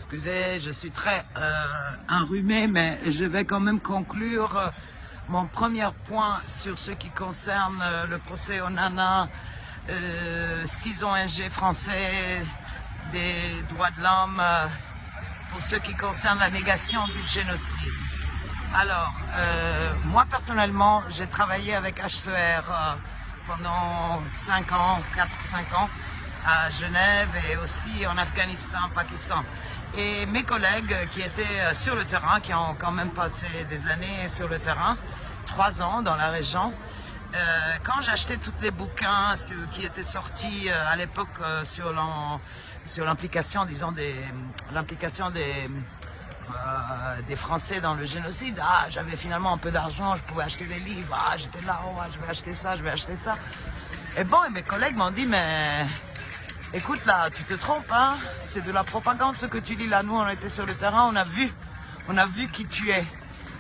Excusez, je suis très enrhumée, mais je vais quand même conclure mon premier point sur ce qui concerne le procès Onana, 6 ONG français des droits de l'homme, pour ce qui concerne la négation du génocide. Alors, moi personnellement, j'ai travaillé avec HCR pendant 5 ans, 4-5 ans, à Genève et aussi en Afghanistan, Pakistan. Et mes collègues qui étaient sur le terrain, qui ont quand même passé des années sur le terrain, 3 ans dans la région, quand j'achetais tous les bouquins qui étaient sortis à l'époque sur l'implication, disons, l'implication des Français dans le génocide, j'avais finalement un peu d'argent, je pouvais acheter des livres, j'étais là, je vais acheter ça, je vais acheter ça. Et bon, et mes collègues m'ont dit, mais écoute là, tu te trompes, hein, c'est de la propagande ce que tu lis là. Nous, on était sur le terrain, on a vu qui tu es.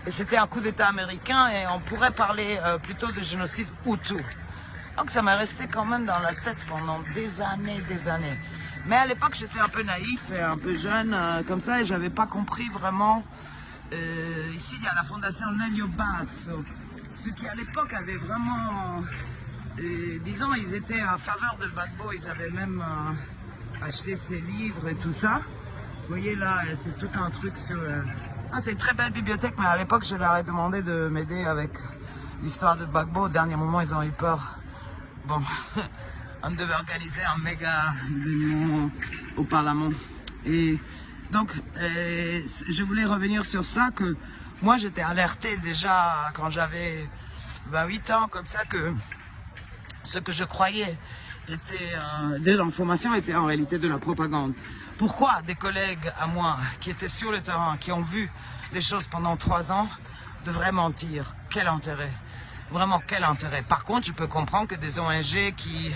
Et c'était un coup d'État américain et on pourrait parler plutôt de génocide Hutu. Donc ça m'est resté quand même dans la tête pendant des années. Mais à l'époque, j'étais un peu naïf et un peu jeune comme ça et j'avais pas compris vraiment. Ici, il y a la fondation Nenio Basso, ceux qui à l'époque avaient vraiment, disons, ils étaient en faveur de Gbagbo, ils avaient même acheté ses livres et tout ça. Vous voyez là, c'est tout un truc sur... c'est une très belle bibliothèque, mais à l'époque, je leur ai demandé de m'aider avec l'histoire de Gbagbo. Au dernier moment, ils ont eu peur. Bon, on devait organiser un méga réunion au Parlement. Et donc, je voulais revenir sur ça, que moi, j'étais alertée déjà quand j'avais 28 ans, comme ça, que ce que je croyais était de l'information était en réalité de la propagande. Pourquoi des collègues à moi qui étaient sur le terrain, qui ont vu les choses pendant 3 ans, devraient mentir? Quel intérêt? Vraiment, quel intérêt? Par contre, je peux comprendre que des ONG qui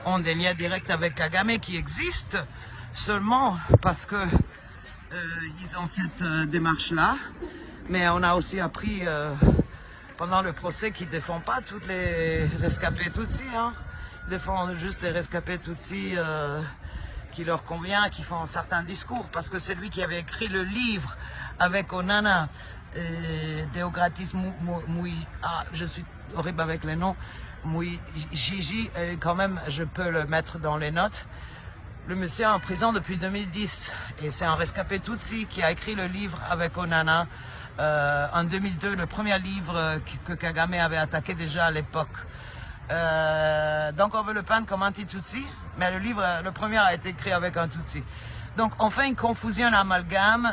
ont des liens directs avec Kagame, qui existent seulement parce que ils ont cette démarche-là. Mais on a aussi appris pendant le procès qu'ils ne défendent pas tous les rescapés Tutsis, hein. Ils défendent juste les rescapés Tutsis qui leur convient, qui font certains discours, parce que c'est lui qui avait écrit le livre avec Onana, Deogratis je suis horrible avec les noms, Gigi, quand même je peux le mettre dans les notes. Le monsieur est en prison depuis 2010 et c'est un rescapé Tutsi qui a écrit le livre avec Onana en 2002, le premier livre que Kagame avait attaqué déjà à l'époque. Donc on veut le peindre comme anti-Tutsi, mais le premier a été écrit avec un Tutsi. Donc on fait une confusion, un amalgame,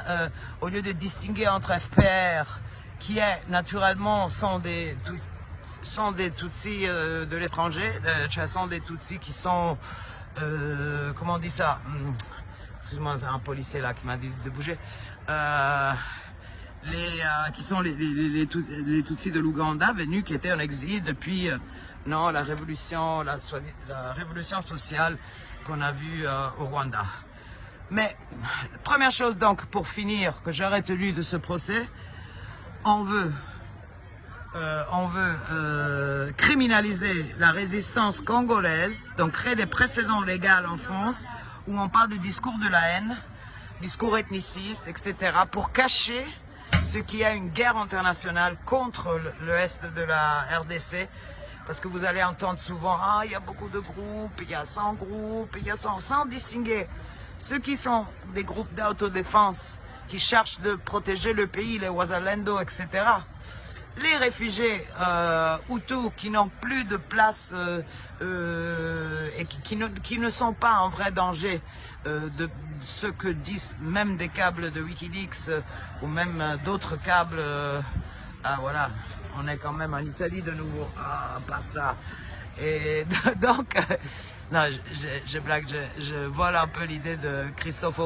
au lieu de distinguer entre FPR, qui est naturellement sont des Tutsis de l'étranger, sont des Tutsis qui sont, comment on dit ça, excuse-moi, c'est un policier là qui m'a dit de bouger, qui sont les Tutsis de l'Ouganda, venus, qui étaient en exil depuis la révolution sociale qu'on a vue au Rwanda. Mais première chose donc, pour finir, que j'ai retenu de ce procès, on veut criminaliser la résistance congolaise, donc créer des précédents légaux en France où on parle de discours de la haine, discours ethniciste, etc., pour cacher ce qui est une guerre internationale contre l'Est de la RDC, parce que vous allez entendre souvent, il y a beaucoup de groupes, il y a 100 groupes, il y a 100, sans distinguer ceux qui sont des groupes d'autodéfense, qui cherchent de protéger le pays, les Wazalendo, etc., les réfugiés Hutus qui n'ont plus de place et qui ne sont pas en vrai danger de ce que disent même des câbles de Wikileaks ou même d'autres câbles. Voilà, on est quand même en Italie de nouveau. Pas ça. Et donc, non, je blague, je vole un peu l'idée de Christophe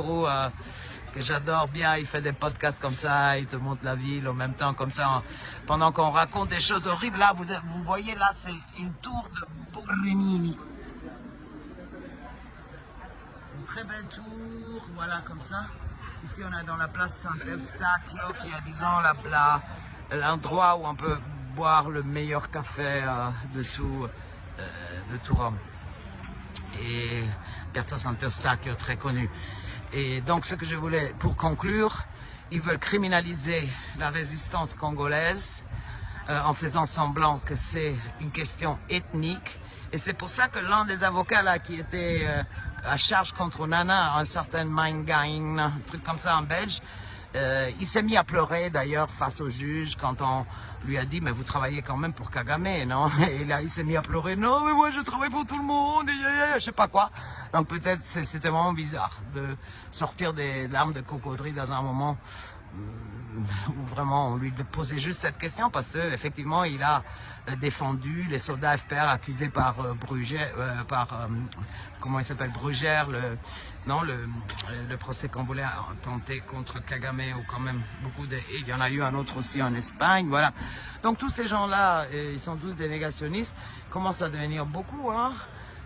que j'adore bien. Il fait des podcasts comme ça, il te montre la ville en même temps comme ça, pendant qu'on raconte des choses horribles. Là, vous voyez, là, c'est une tour de Borromini. Une très belle tour, voilà, comme ça. Ici, on est dans la place Sant'Eustachio, qui est, disons, l'endroit où on peut boire le meilleur café de tout Rome. Et Piazza Sant'Eustachio, très connu. Et donc ce que je voulais, pour conclure, ils veulent criminaliser la résistance congolaise en faisant semblant que c'est une question ethnique. Et c'est pour ça que l'un des avocats là qui était à charge contre Nana, un certain Maingain, un truc comme ça en belge, il s'est mis à pleurer d'ailleurs face au juge quand on lui a dit mais vous travaillez quand même pour Kagame, non? Et là il s'est mis à pleurer, non mais moi je travaille pour tout le monde, et je sais pas quoi. Donc peut-être c'était vraiment bizarre de sortir des larmes de crocodile dans un moment où vraiment on lui posait juste cette question parce que effectivement il a défendu les soldats FPR accusés par Brugère, comment il s'appelle, Brugère, le procès qu'on voulait tenter contre Kagame, ou quand même et il y en a eu un autre aussi en Espagne, voilà. Donc tous ces gens-là, ils sont tous des négationnistes, commencent à devenir beaucoup, hein.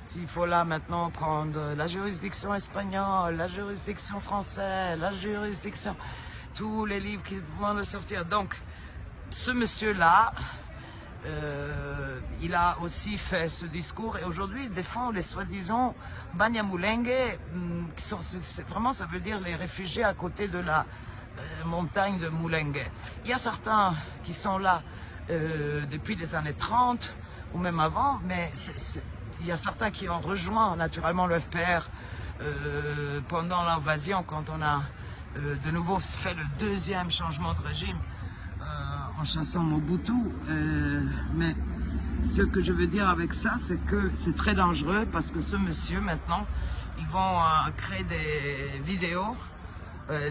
S'il faut là maintenant prendre la juridiction espagnole, la juridiction française, la juridiction, tous les livres qui vont le sortir. Donc, ce monsieur-là, il a aussi fait ce discours et aujourd'hui il défend les soi-disant Banyamulenge, qui sont, vraiment ça veut dire les réfugiés à côté de la montagne de Mulenge. Il y a certains qui sont là depuis les années 30 ou même avant, mais il y a certains qui ont rejoint naturellement le FPR pendant l'invasion quand on a de nouveau fait le deuxième changement de régime en chassant Mobutu. Mais ce que je veux dire avec ça, c'est que c'est très dangereux parce que ce monsieur maintenant, ils vont créer des vidéos,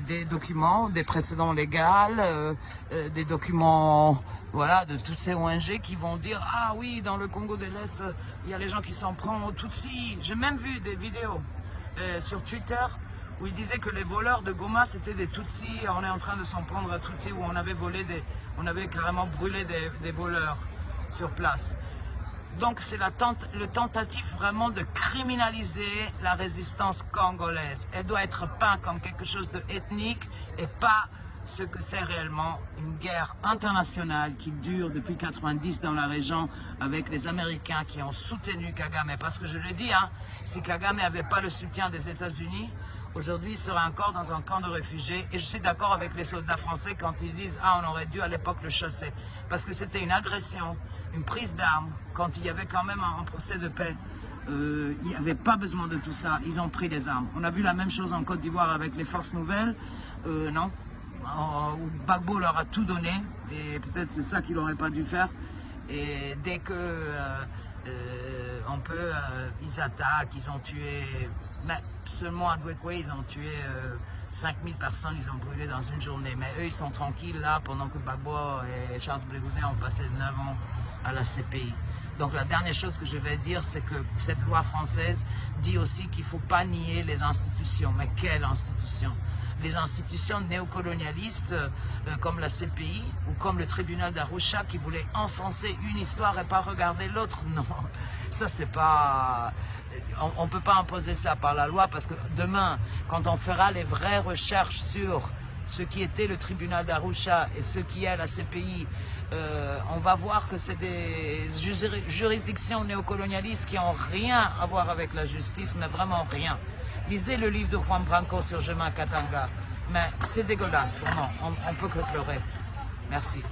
des documents, des précédents légaux, des documents, voilà, de toutes ces ONG qui vont dire « Ah oui, dans le Congo de l'Est, il y a les gens qui s'en prennent aux Tutsis ». J'ai même vu des vidéos sur Twitter où il disait que les voleurs de Goma c'était des Tutsis, on est en train de s'en prendre à Tutsis, où on avait carrément brûlé des voleurs sur place. Donc c'est le tentative vraiment de criminaliser la résistance congolaise. Elle doit être peinte comme quelque chose de ethnique et pas ce que c'est réellement, une guerre internationale qui dure depuis 90 dans la région avec les Américains qui ont soutenu Kagame. Parce que je le dis, hein, si Kagame n'avait pas le soutien des États-Unis, aujourd'hui il serait encore dans un camp de réfugiés. Et je suis d'accord avec les soldats français quand ils disent « Ah, on aurait dû à l'époque le chasser ». Parce que c'était une agression, une prise d'armes, quand il y avait quand même un procès de paix. Il n'y avait pas besoin de tout ça, ils ont pris les armes. On a vu la même chose en Côte d'Ivoire avec les forces nouvelles, non, où Gbagbo leur a tout donné, et peut-être c'est ça qu'il n'aurait pas dû faire. Et dès que ils attaquent, ils ont tué, mais seulement à Douekoué, ils ont tué 5000 personnes, ils ont brûlé dans une journée. Mais eux, ils sont tranquilles là, pendant que Gbagbo et Charles Blégoudet ont passé 9 ans à la CPI. Donc la dernière chose que je vais dire, c'est que cette loi française dit aussi qu'il ne faut pas nier les institutions. Mais quelles institutions? Les institutions néocolonialistes comme la CPI ou comme le tribunal d'Arusha qui voulait enfoncer une histoire et pas regarder l'autre. Non, ça c'est pas... On ne peut pas imposer ça par la loi parce que demain, quand on fera les vraies recherches sur ce qui était le tribunal d'Arusha et ce qui est la CPI, on va voir que c'est des juridictions néocolonialistes qui n'ont rien à voir avec la justice, mais vraiment rien. Lisez le livre de Juan Branco sur Jema Katanga, mais c'est dégueulasse, vraiment, on peut que pleurer. Merci.